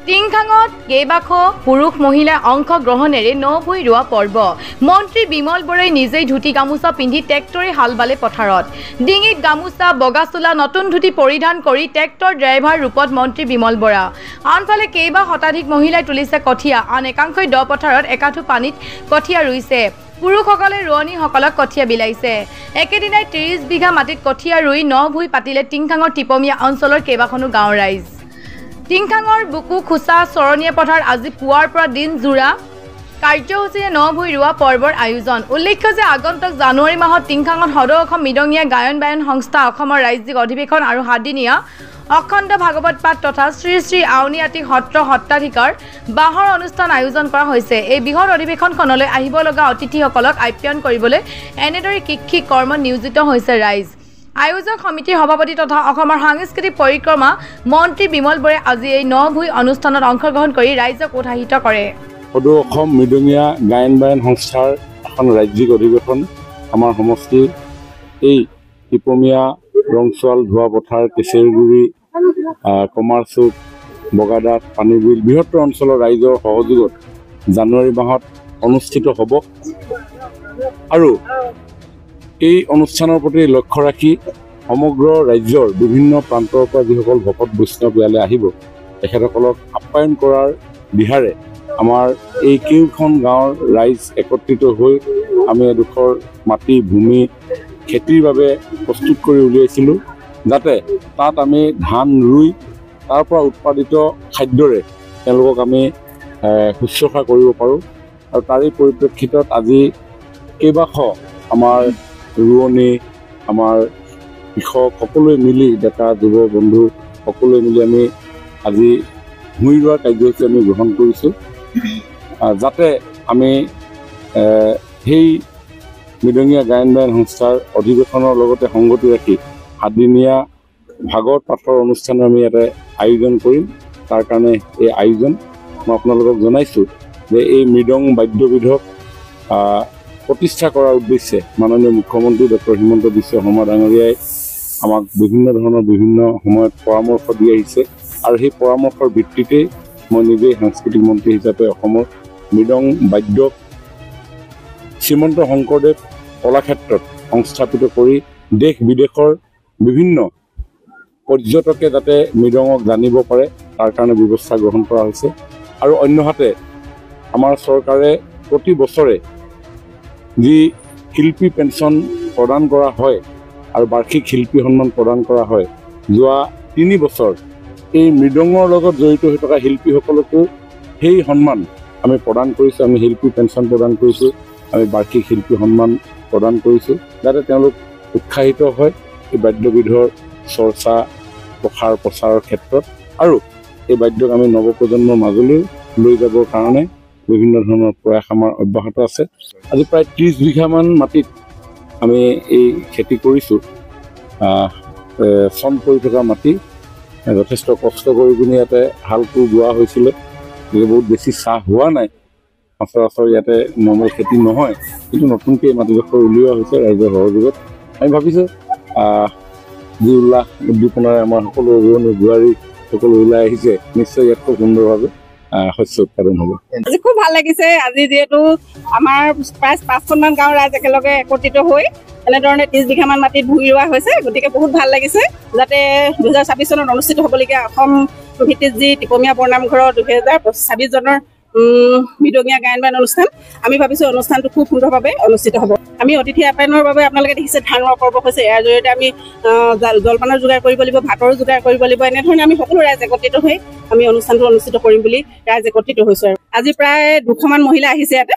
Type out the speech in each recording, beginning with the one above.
টিংখাঙত কেইবাশ পুৰুষ মহিলা অংশগ্ৰহণেৰে নভুই ৰোৱা পৰ্ব মন্ত্ৰী বিমল বৰাই নিজেই ধুতি গামোচা পিন্ধি ট্ৰেক্টৰে হাল বালে পথাৰত ডিঙিত গামোচা বগা চোলা নতুন ধুতি পৰিধান কৰি ট্ৰেক্টৰ ড্ৰাইভাৰ ৰূপত মন্ত্ৰী বিমল বৰা আনফালে কেইবা শতাধিক মহিলাই তুলিছে কঠীয়া আন একাংশই দ পথাৰত একাঠু পানীত কঠীয়া ৰুইছে পুৰুষসকলে ৰোৱনীসকলক কঠীয়া বিলাইছে একেদিনাই 30 বিঘা মাটিত কঠীয়া ৰুই নভুই পাতিলে টিংখাঙৰ টিপমীয়া অঞ্চলৰ কেইবাখনো গাঁৱৰ ৰাইজ টিংখাঙৰ বুকু খুচা চৰণীয়া পথাৰ আজি পুৱাৰ পৰা দিন জোৰা কাৰ্যসূচীৰে নভুই ৰোৱা পৰ্বৰ আয়োজন উল্লেখ্য যে আগন্তুক জানুৱাৰী মাহত টিংখাঙত সদৌ অসম মৃদঙীয়া গায়ন বায়ন সংস্থা অসমৰ ৰাজ্যিক অধিৱেশন আৰু 7 দিনীয়া অখণ্ড ভাগৱত পাঠ তথা শ্ৰী শ্ৰী আউনীআটী সত্ৰ সত্ৰাধিকাৰ বাহৰ অনুষ্ঠান আয়োজন কৰা হৈছে এই বৃহৎ অধিৱেশনখনলৈ আহিব লগা অতিথিসকলক আপ্যায়ন কৰিবলৈ এনেদৰে কৃষি কৰ্মত নিয়োজিত হৈছে ৰাইজ আয়োজক সমিতিৰ সভাপতি তথা অসমৰ সাংস্কৃতিক পৰিক্ৰমা মন্ত্ৰী বিমল বৰাই আজি এই নভুই অনুষ্ঠানত অংশগ্ৰহণ কৰি ৰাইজক উৎসাহিত কৰে সদৌ অসম মৃদঙীয়া গায়ন বায়ন সংস্থাৰ এখন ৰাজ্যিক অধিৱেশন আমাৰ সমষ্টিৰ এই টিপমীয়া ৰংচোৱাল ধোৱা পথাৰ কেচেৰিগুৰি কমাৰচুক বগাদাত পানীবিল বৃহত্তৰ অঞ্চলৰ ৰাইজৰ সহযোগত জানুৱাৰী মাহত অনুষ্ঠিত হ'ব আৰু এই অনুষ্ঠানৰ প্ৰতি লক্ষ্য ৰাখি সমগ্ৰ ৰাজ্যৰ বিভিন্ন প্ৰান্তৰ পৰা যিসকল ভকত বৈষ্ণৱ ইয়ালৈ আহিব তেখেতসকলক আপ্যায়ন কৰাৰ দিহাৰে আমাৰ এই কেইখন গাঁৱৰ ৰাইজ একত্ৰিত হৈ আমি এডোখৰ মাটি ভূমি খেতিৰ বাবে প্ৰস্তুত কৰি উলিয়াইছিলোঁ যাতে তাত আমি ধান ৰুই তাৰ পৰা উৎপাদিত খাদ্যৰে তেওঁলোকক আমি শুশ্ৰূষা কৰিব পাৰোঁ আৰু তাৰে পৰিপ্ৰেক্ষিতত আজি কেইবাশ আমাৰ ৰোৱনী আমাৰ কৃষক সকলোৱে মিলি ডেকা যুৱ বন্ধু সকলোৱে মিলি আমি আজি ভূঁই ৰোৱা কাৰ্যসূচী আমি গ্ৰহণ কৰিছোঁ যাতে আমি সেই মৃদঙীয়া গায়ন বায়ন সংস্থাৰ অধিৱেশনৰ লগতে সংগতি ৰাখি 7 দিনীয়া ভাগৱত পাঠৰ অনুষ্ঠানো আমি ইয়াতে আয়োজন কৰিম তাৰ কাৰণে এই আয়োজন মই আপোনালোকক জনাইছোঁ যে এই মৃদং বাদ্যবিধক প্ৰতিষ্ঠা কৰাৰ উদ্দেশ্যে মাননীয় মুখ্যমন্ত্ৰী ডক্টৰ হিমন্ত বিশ্ব শৰ্মা ডাঙৰীয়াই আমাক বিভিন্ন ধৰণৰ বিভিন্ন সময়ত পৰামৰ্শ দি আহিছে আৰু সেই পৰামৰ্শৰ ভিত্তিতেই মই নিজেই সাংস্কৃতিক মন্ত্ৰী হিচাপে অসমৰ মৃদং বাদ্যক শ্ৰীমন্ত শংকৰদেৱ কলাক্ষেত্ৰত সংস্থাপিত কৰি দেশ বিদেশৰ বিভিন্ন পৰ্যটকে যাতে মৃদঙক জানিব পাৰে তাৰ কাৰণে ব্যৱস্থা গ্ৰহণ কৰা হৈছে আৰু অন্যহাতে আমাৰ চৰকাৰে প্ৰতি বছৰে যি শিল্পী পেঞ্চন প্ৰদান কৰা হয় আৰু বাৰ্ষিক শিল্পী সন্মান প্ৰদান কৰা হয় যোৱা 3 বছৰ এই মৃদঙৰ লগত জড়িত হৈ থকা শিল্পীসকলকো সেই সন্মান আমি প্ৰদান কৰিছোঁ আমি শিল্পী পেঞ্চন প্ৰদান কৰিছোঁ আমি বাৰ্ষিক শিল্পী সন্মান প্ৰদান কৰিছোঁ যাতে তেওঁলোক উৎসাহিত হয় এই বাদ্যবিধৰ চৰ্চা প্ৰচাৰৰ ক্ষেত্ৰত আৰু এই বাদ্যক আমি নৱপ্ৰজন্মৰ মাজলৈ লৈ যাবৰ কাৰণে বিভিন্ন ধৰণৰ প্ৰয়াস আমাৰ অব্যাহত আছে আজি প্ৰায় 30 বিঘামান মাটিত আমি এই খেতি কৰিছোঁ চন পৰি থকা মাটি যথেষ্ট কষ্ট কৰি পিনি ইয়াতে হাল কোৰ বোৱা হৈছিলে বহুত বেছি চাহ হোৱা নাই সচৰাচৰ ইয়াতে নৰ্মেল খেতি নহয় কিন্তু নতুনকৈ মাটিডোখৰ উলিওৱা হৈছে ৰাইজৰ সহযোগত আমি ভাবিছোঁ যি উল্লাস উদ্দীপনাৰে আমাৰ সকলো ৰোৱনী বোৱাৰী সকলো ওলাই আহিছে নিশ্চয় ইয়াত খুব সুন্দৰভাৱে শস্য উৎপাদন হ'ব আজি খুব ভাল লাগিছে আজি যিহেতু আমাৰ প্ৰায় 5খনমান গাঁৱৰ ৰাইজ একেলগে একত্ৰিত হৈ এনেধৰণে 30 বিঘামান মাটিত ভূঁই ৰোৱা হৈছে গতিকে বহুত ভাল লাগিছে যাতে 2026 চনত অনুষ্ঠিত হ'বলগীয়া অসম ভিত্তিত যি টিপমীয়া বৰনামঘৰৰ 2026 চনৰ মৃদঙীয়া গায়ন বায়ন অনুষ্ঠান আমি ভাবিছোঁ অনুষ্ঠানটো খুব সুন্দৰভাৱে অনুষ্ঠিত হ'ব আমি অতিথি আপ্যায়নৰ বাবে আপোনালোকে দেখিছে ধান ৰোৱা পৰ্ব হৈছে ইয়াৰ জৰিয়তে আমি জলপানৰ যোগাৰ কৰিব লাগিব ভাতৰো যোগাৰ কৰিব লাগিব এনেধৰণে আমি সকলো ৰাইজ একত্ৰিত হৈ আমি অনুষ্ঠানটো অনুষ্ঠিত কৰিম বুলি ৰাইজ একত্ৰিত হৈছোঁ আৰু আজি প্ৰায় 200মান মহিলা আহিছে ইয়াতে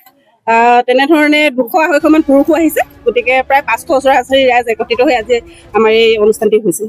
তেনেধৰণে 200-250মান পুৰুষো আহিছে গতিকে প্ৰায় 500 ওচৰা-ওচৰি ৰাইজ একত্ৰিত হৈ আজি আমাৰ এই অনুষ্ঠানটি হৈছে